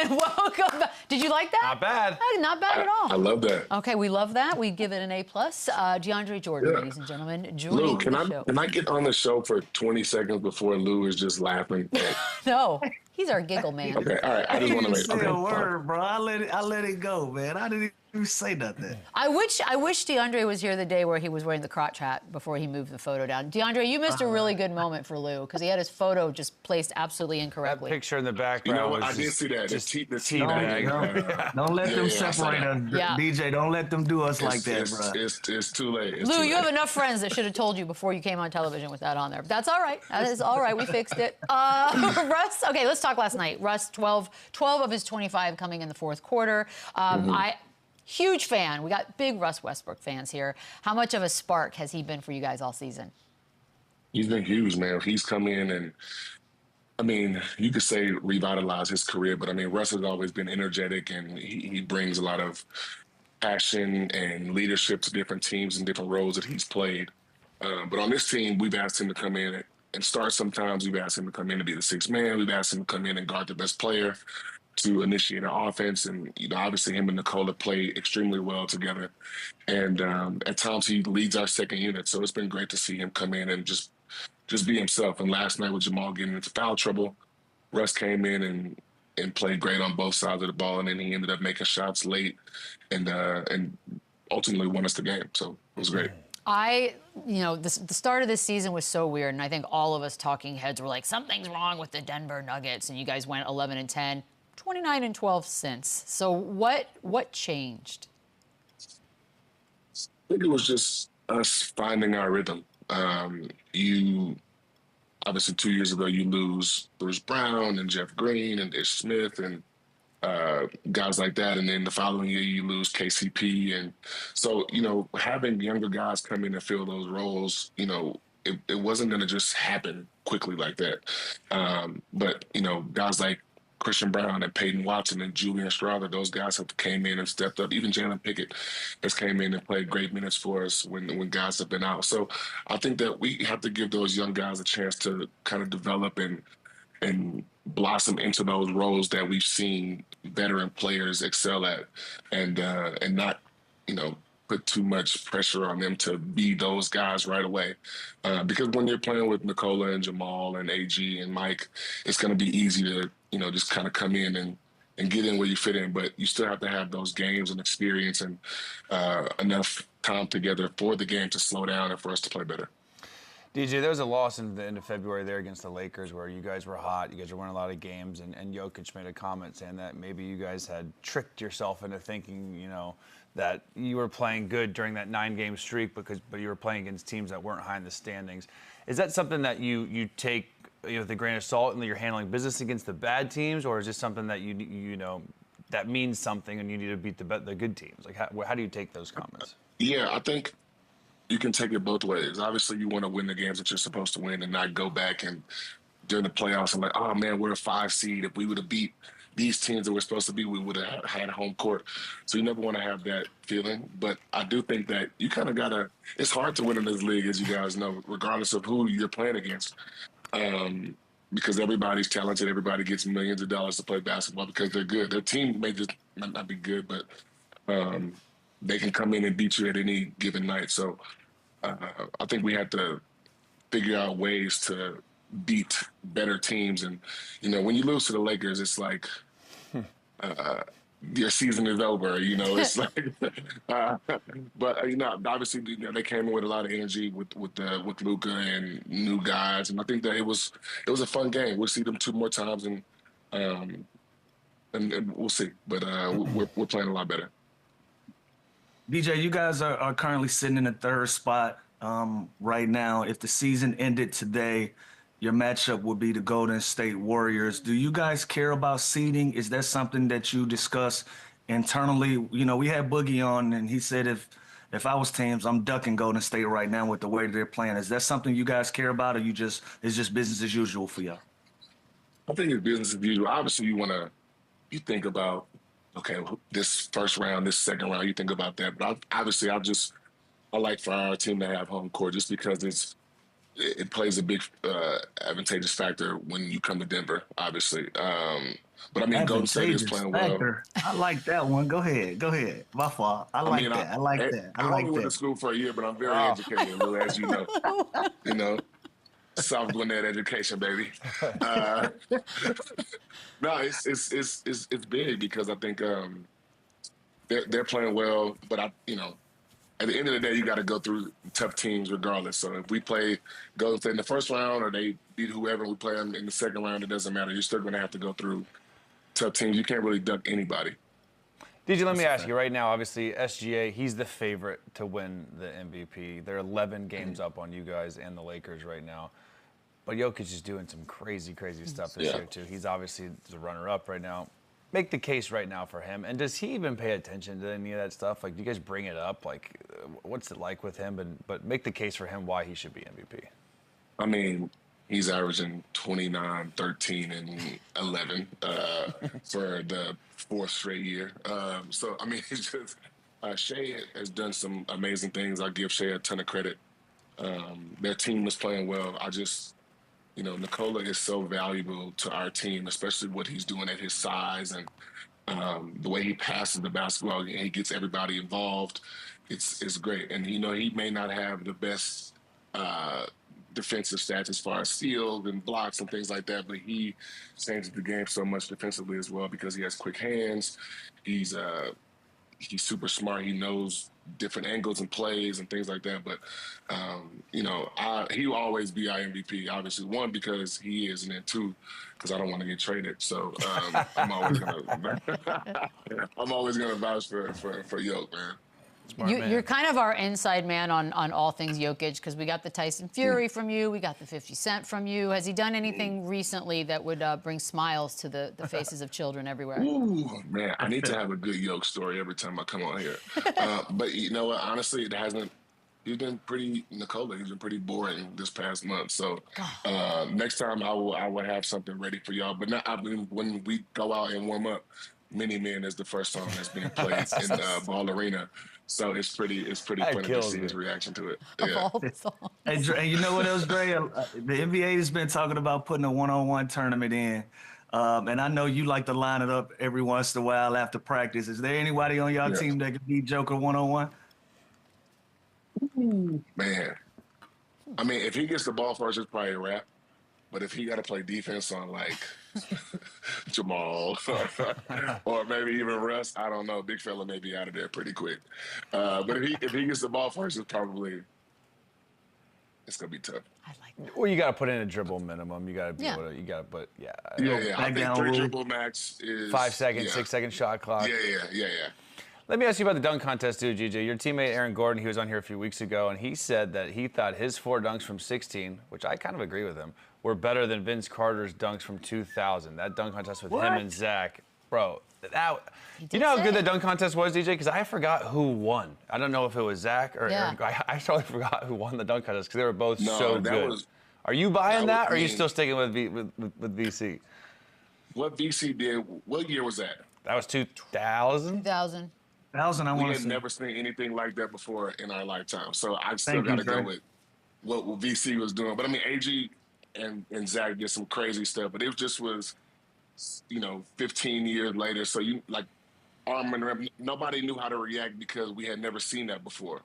Welcome back. Did you like that? Not bad. Not bad at all. I love that. Okay, we love that. We give it an A+. DeAndre Jordan, ladies and gentlemen, joining Lou, the show. can I get on the show for 20 seconds before Lou is just laughing? No, he's our giggle man. Okay, all right. I just want to make say a word, bro. I let it go, man. I didn't even say nothing. I wish DeAndre was here the day where he was wearing the crotch hat before he moved the photo down. DeAndre, you missed a really good moment for Lou because he had his photo just placed absolutely incorrectly. That picture in the background. You know what? Was I did see that. Just The tea bag. Don't let them separate us, Yeah. DJ. Don't let them do us like that, bro. It's too late. It's Lou, too you late. have enough friends that should have told you before you came on television with that on there. But that's all right. That is all right. We fixed it. Russ, okay, let's talk last night. Russ, 12 of his 25 coming in the fourth quarter. Huge fan. We got big Russ Westbrook fans here. How much of a spark has he been for you guys all season? He's been huge, man. He's come in and, I mean, you could say revitalize his career, but I mean, Russ has always been energetic and he brings a lot of passion and leadership to different teams and different roles that he's played. But on this team, we've asked him to come in and start sometimes. We've asked him to come in to be the sixth man. We've asked him to come in and guard the best player, to initiate an offense. And, you know, obviously him and Nikola play extremely well together. And at times he leads our second unit. So it's been great to see him come in and just be himself. And last night with Jamal getting into foul trouble, Russ came in and played great on both sides of the ball. And then he ended up making shots late and ultimately won us the game. So it was great. The start of this season was so weird, and I think all of us talking heads were like, something's wrong with the Denver Nuggets, and you guys went 11-10, 29-12 since. So what changed? I think it was just us finding our rhythm. Obviously 2 years ago, you lose Bruce Brown and Jeff Green and Ish Smith and guys like that. And then the following year, you lose KCP. And so, you know, having younger guys come in and fill those roles, you know, it wasn't going to just happen quickly like that. But, you know, guys like Christian Brown and Peyton Watson and Julian Strawther, those guys have came in and stepped up. Even Jalen Pickett has came in and played great minutes for us when guys have been out. So I think that we have to give those young guys a chance to kind of develop and blossom into those roles that we've seen veteran players excel at, and not, you know, put too much pressure on them to be those guys right away. Because when you're playing with Nikola and Jamal and AG and Mike, it's going to be easy to, you know, just kind of come in and get in where you fit in. But you still have to have those games and experience and enough time together for the game to slow down and for us to play better. DJ, there was a loss in the end of February there against the Lakers where you guys were hot, you guys were winning a lot of games, and Jokic made a comment saying that maybe you guys had tricked yourself into thinking, you know, that you were playing good during that 9-game streak but you were playing against teams that weren't high in the standings. Is that something that you take, you know, with a grain of salt and that you're handling business against the bad teams, or is this something that you know that means something and you need to beat the good teams? Like how do you take those comments? Yeah, I think you can take it both ways. Obviously, you want to win the games that you're supposed to win and not go back and during the playoffs and like, oh man, we're a 5 seed. If we would have beat these teams that we're supposed to be, we would have had home court. So you never want to have that feeling. But I do think that you kind of got to, it's hard to win in this league, as you guys know, regardless of who you're playing against. Because everybody's talented. Everybody gets millions of dollars to play basketball because they're good. Their team may just not be good, but they can come in and beat you at any given night. So I think we had to figure out ways to beat better teams. And, you know, when you lose to the Lakers, it's like your season is over, you know. It's like, but, you know, obviously, you know, they came in with a lot of energy with Luka and new guys. And I think that it was a fun game. We'll see them 2 more times and we'll see. But we're playing a lot better. DJ, you guys are currently sitting in the 3rd spot right now. If the season ended today, your matchup would be the Golden State Warriors. Do you guys care about seeding? Is that something that you discuss internally? You know, we had Boogie on, and he said if I was teams, I'm ducking Golden State right now with the way they're playing. Is that something you guys care about, or it's just business as usual for y'all? I think it's business as usual. Obviously, you think about, okay, this first round, this second round, you think about that. But obviously, I like for our team to have home court just because it's it plays a big advantageous factor when you come to Denver, obviously. But I mean, Golden State is Advantageous playing well. factor. I like that one. Go ahead. Go ahead. My fault. I like that. I like that. I I like only went to that. school for a year, but I'm very educated, Lou, as you know. You know, South Gwinnett education, baby. No, it's big because I think they're playing well, but at the end of the day, you got to go through tough teams regardless. So if we play Golden State in the first round or they beat whoever we play them in the second round, it doesn't matter. You're still going to have to go through tough teams. You can't really duck anybody. DJ, let me ask you right now, obviously, SGA, he's the favorite to win the MVP. They're 11 games up on you guys and the Lakers right now. But Jokic is doing some crazy, crazy stuff this year, too. He's obviously the runner-up right now. Make the case right now for him. And does he even pay attention to any of that stuff? Like, do you guys bring it up? Like, what's it like with him? But make the case for him why he should be MVP. I mean, he's averaging 29, 13, and 11 for the fourth straight year. So, I mean, it's just Shea has done some amazing things. I give Shea a ton of credit. Their team is playing well. Nikola is so valuable to our team, especially what he's doing at his size and the way he passes the basketball and he gets everybody involved. It's great. And, he may not have the best defensive stats as far as steals and blocks and things like that, but he changes the game so much defensively as well because he has quick hands. He's super smart. He knows different angles and plays and things like that. But, he will always be our MVP, obviously. One, because he is, and then two, because I don't want to get traded. So I'm always gonna vouch for Yoke, man. You're kind of our inside man on all things Jokic because we got the Tyson Fury from you, we got the 50 Cent from you. Has he done anything recently that would bring smiles to the faces of children everywhere? Ooh, man, I need to have a good Yoke story every time I come on here. But you know what? Honestly, it hasn't. He's been pretty Nikola. He's been pretty boring this past month. So next time I will have something ready for y'all. But when we go out and warm up, Mini Men is the first song that's being played in Ball Arena. So it's pretty funny to see his reaction to it. Yeah. And you know what else, Dre? The NBA has been talking about putting a one-on-one tournament in. And I know you like to line it up every once in a while after practice. Is there anybody on y'all team that could beat Joker one-on-one? Man. I mean, if he gets the ball first, it's probably a wrap. But if he got to play defense on, like, Jamal or maybe even Russ, I don't know. Big fella may be out of there pretty quick. But if he gets the ball first, it's going to be tough. I like that. Well, you got to put in a dribble minimum. You got to be able to, but Yeah. I think 3 dribble max is 5 seconds, 6 second shot clock. Yeah. Let me ask you about the dunk contest, too, GJ. Your teammate Aaron Gordon, he was on here a few weeks ago, and he said that he thought his 4 dunks from 16, which I kind of agree with him, were better than Vince Carter's dunks from 2000. That dunk contest with him and Zach. Bro, you know how good that dunk contest was, DJ? Because I forgot who won. I don't know if it was Zach or Aaron. I totally forgot who won the dunk contest because they were both so good. Are you buying that or are you still sticking with VC? What VC did, what year was that? That was 2000? 2000. We had never seen anything like that before in our lifetime. So I still got to go with what VC was doing. But I mean, AG and Zach did some crazy stuff, but it just was, 15 years later. So arm and rep, nobody knew how to react because we had never seen that before.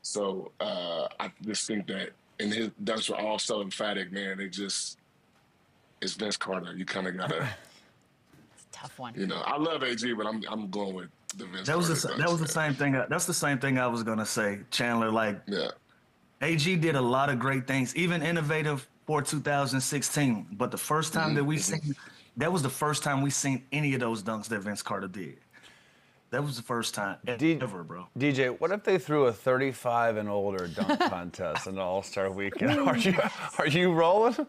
So I just think that, and his dunks were all so emphatic, man. It's Vince Carter. You kind of got to. It's a tough one. I love AG, but I'm going with the Vince Carter. That was the same thing. That's the same thing I was gonna say, Chandler. AG did a lot of great things, even innovative for 2016. But the first time that was the first time we seen any of those dunks that Vince Carter did. That was the first time ever, bro. DJ, what if they threw a 35 and older dunk contest in the All-Star Weekend? Are you rolling?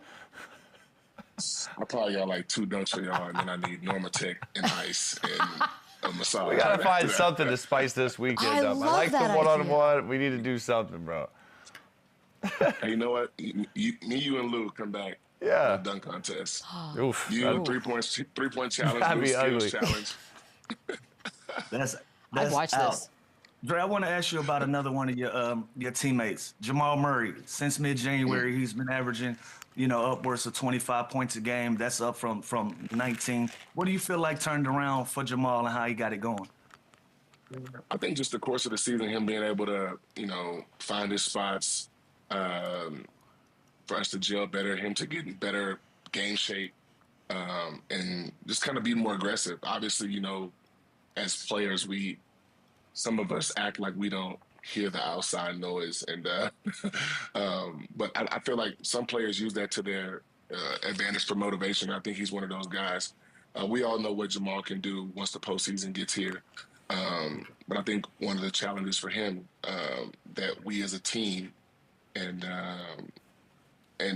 I probably got like 2 dunks for y'all, and then I need Normatec and ice and a massage. We gotta find something to spice this weekend up. I like the one-on-one. We need to do something, bro. Hey, you know what? You and Lou come back. Yeah. Dunk contest. Oof. You three-point challenge. That'd be ugly. Challenge. That's I'd watch out. this. Dre, I want to ask you about another one of your teammates, Jamal Murray. Since mid-January, he's been averaging, upwards of 25 points a game. That's up from 19. What do you feel like turned around for Jamal and how he got it going? I think just the course of the season, him being able to, find his spots, for us to gel better, him to get in better game shape, and just kind of be more aggressive. Obviously, as players, some of us act like we don't hear the outside noise, and but I feel like some players use that to their advantage for motivation. I think he's one of those guys. We all know what Jamal can do once the postseason gets here. But I think one of the challenges for him that we as a team and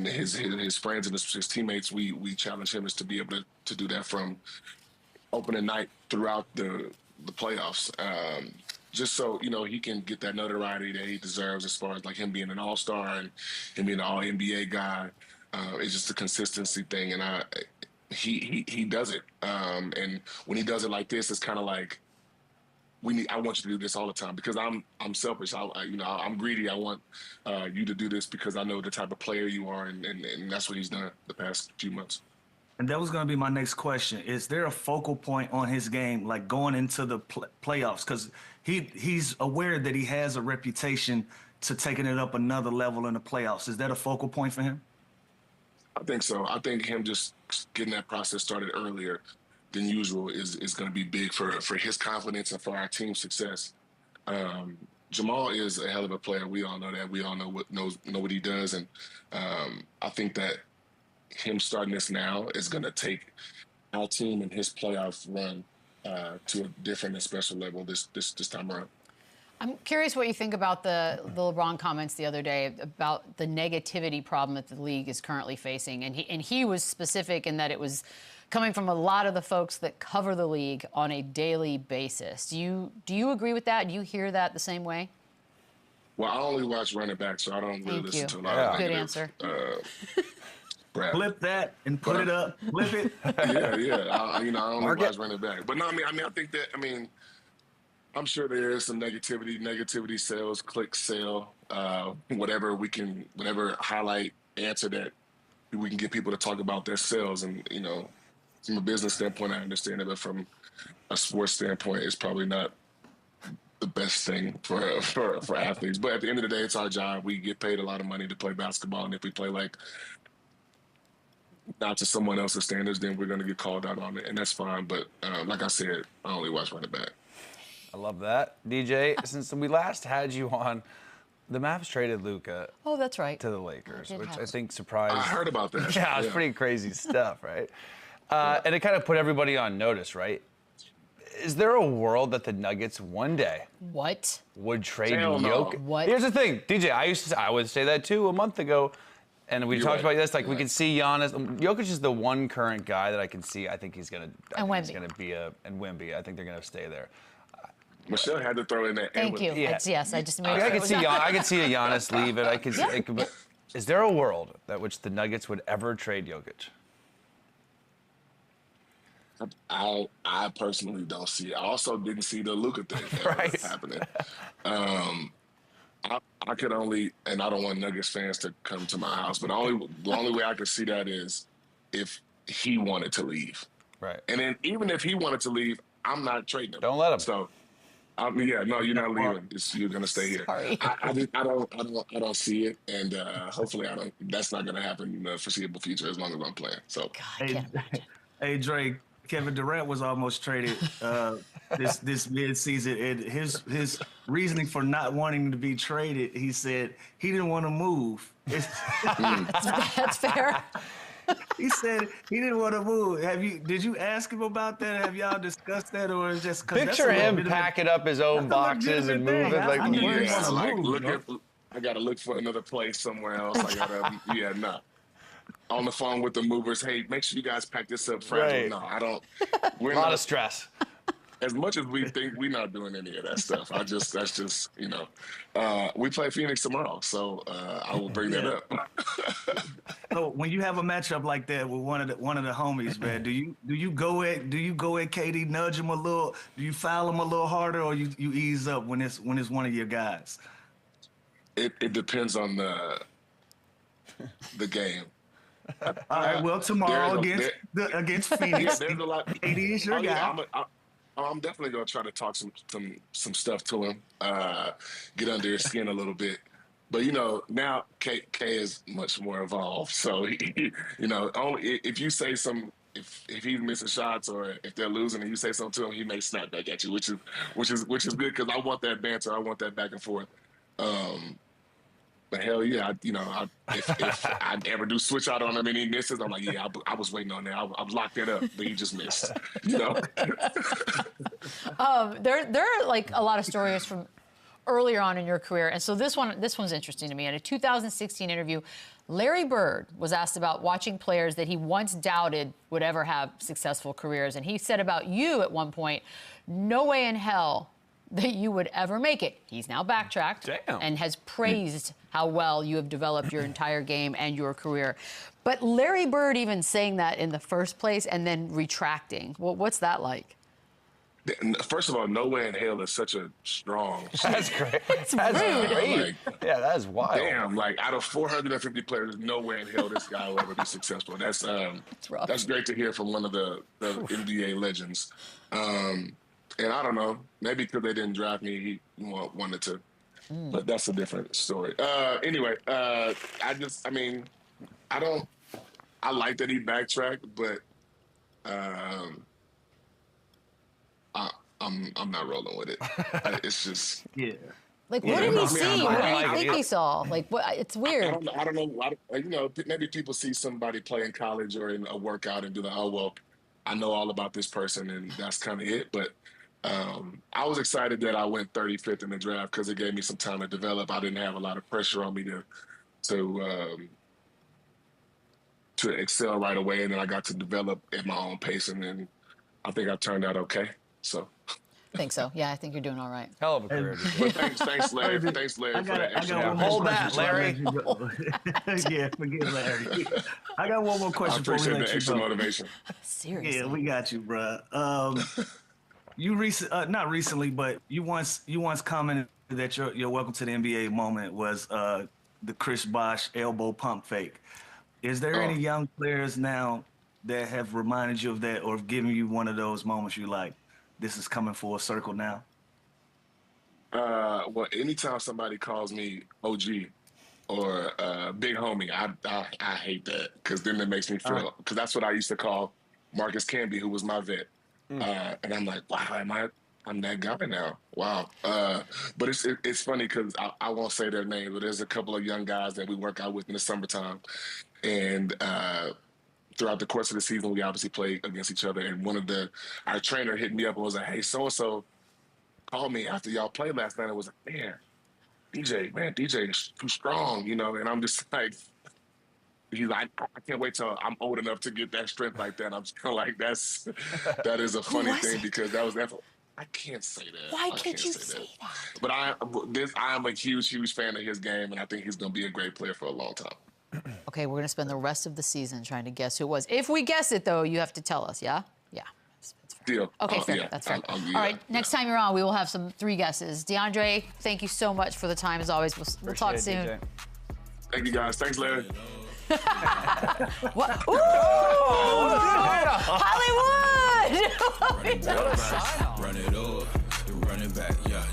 his friends and his teammates, we challenge him is to be able to do that from opening night throughout the playoffs. Just so, he can get that notoriety that he deserves as far as like him being an all-star and him being an all-NBA guy. It's just a consistency thing, and he does it. And when he does it like this, it's kind of like, I want you to do this all the time because I'm selfish. I'm greedy. I want you to do this because I know the type of player you are, and that's what he's done the past few months. And that was going to be my next question. Is there a focal point on his game, like going into the playoffs? Because he's aware that he has a reputation to taking it up another level in the playoffs. Is that a focal point for him? I think so. I think him just getting that process started earlier than usual is going to be big for his confidence and for our team's success. Jamal is a hell of a player. We all know that. We all know what he does, and I think that him starting this now is going to take our team and his playoff run to a different and special level this time around. I'm curious what you think about the LeBron comments the other day about the negativity problem that the league is currently facing, and he was specific in that it was coming from a lot of the folks that cover the league on a daily basis. Do you agree with that? Do you hear that the same way? Well, I only watch running back, so I don't really listen to a lot of Good negative, answer. Flip that and put it up. Flip it. Yeah. I only watch running back. But no, I think that, I'm sure there is some negativity sells, clicks sell, whatever highlight answer that we can get people to talk about their sales. And, from a business standpoint, I understand it, but from a sports standpoint, it's probably not the best thing for athletes. But at the end of the day, it's our job. We get paid a lot of money to play basketball, and if we play not to someone else's standards, then we're going to get called out on it, and that's fine. But like I said, I only watch running back. I love that. DJ, since we last had you on, the Mavs traded Luka that's right. to the Lakers, which I think surprised. I heard about that. Yeah, it's pretty crazy stuff, right? And it kind of put everybody on notice, right? Is there a world that the Nuggets one day would trade Jokic? What? Here's the thing, DJ, I would say that too a month ago. And we talked about this, we can see Giannis. Jokic is the one current guy that I can see. I think he's going to be and Wemby. I think they're going to stay there. Michelle had to throw in that. Thank you. Yeah. Yes, I just made I could see a Giannis leave it. Is there a world that which the Nuggets would ever trade Jokic? I personally don't see it. I also didn't see the Luka thing that was happening. I could only, and I don't want Nuggets fans to come to my house, but the only way I could see that is if he wanted to leave. Right. And then even if he wanted to leave, I'm not trading him. Don't let him. So, you're not leaving. You're gonna stay here. Sorry. I don't see it, and hopefully that's not gonna happen in the foreseeable future as long as I'm playing. So. God, I can't imagine. Hey, Drake. Kevin Durant was almost traded this mid-season, and his reasoning for not wanting to be traded, he said he didn't want to move. That's fair. He said he didn't want to move. Did you ask him about that? Have y'all discussed that, or is just picture him packing up his own boxes and moving I gotta look for another place somewhere else. On the phone with the movers, hey, make sure you guys pack this up fragile. Right. No, I don't. A lot of stress. as much as we think we're not doing any of that stuff, that's just we play Phoenix tomorrow, so I will bring that up. So when you have a matchup like that with one of the homies, man, do you go at KD, nudge him a little? Do you foul him a little harder, or you ease up when it's one of your guys? It depends on the game. All right. Well, tomorrow against Phoenix, there's a lot. KD is your guy. I'm definitely gonna try to talk some stuff to him, get under his skin a little bit. But now K is much more evolved. So only if you say if he's missing shots or if they're losing and you say something to him, he may snap back at you, which is good because I want that banter, I want that back and forth. But hell yeah, if I ever do switch out on him and he misses, I'm like, yeah, I was waiting on that. I locked it up, but he just missed. There are like a lot of stories from earlier on in your career, and so this one's interesting to me. In a 2016 interview, Larry Bird was asked about watching players that he once doubted would ever have successful careers, and he said about you at one point, "No way in hell that you would ever make it." He's now backtracked and has praised how well you have developed your entire game and your career. But Larry Bird even saying that in the first place and then retracting, well, what's that like? First of all, no way in hell is such a strong That's great. That's great. Yeah, that is wild. Damn, out of 450 players, no way in hell this guy will ever be successful. That's rough. That's great to hear from one of the NBA legends. And I don't know, maybe because they didn't draft me, he wanted to. But that's a different story. Anyway, I like that he backtracked, but I'm not rolling with it. It's just Like, what did he see? What do you think he saw? Like, what? It's weird. I don't know. Maybe people see somebody play in college or in a workout and do like, oh well, I know all about this person, and that's kind of it. But I was excited that I went 35th in the draft because it gave me some time to develop. I didn't have a lot of pressure on me to excel right away, and then I got to develop at my own pace, and then I think I turned out okay. So. I think so. Yeah, I think you're doing all right. Hell of a career. Thanks, Larry. Thanks, Larry, for that extra. Hold that, Larry. Yeah, forget Larry. I got one more question. I appreciate the extra motivation. Seriously. Yeah, we got you, bro. You not recently, but you once commented that your welcome to the NBA moment was the Chris Bosh elbow pump fake. Is there any young players now that have reminded you of that or have given you one of those moments you like, this is coming full circle now? Well, anytime somebody calls me OG or big homie, I hate that because then it makes me feel, because that's what I used to call Marcus Camby, who was my vet. And I'm like, wow, I'm that guy now. Wow. But it's funny because I won't say their name, but there's a couple of young guys that we work out with in the summertime. And throughout the course of the season, we obviously play against each other. And our trainer hit me up and was like, hey, so-and-so called me after y'all played last night. And was like, man, DJ is too strong, And I'm just like, he's like, I can't wait till I'm old enough to get that strength like that. I'm just kind of like, that is a funny thing because that was that. I can't say that. Why can't you say that? But I am a huge fan of his game, and I think he's going to be a great player for a long time. Okay, we're going to spend the rest of the season trying to guess who it was. If we guess it, though, you have to tell us, yeah? Yeah. That's fair. Deal. Okay, fair. Yeah. That's fair. All right, next time you're on, we will have some 3 guesses. DeAndre, thank you so much for the time, as always. We'll talk soon. DJ. Thank you, guys. Thanks, Larry. What? Ooh! Hollywood! Run it over, run it back, yeah,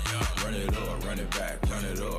run it over, run it back, run it over.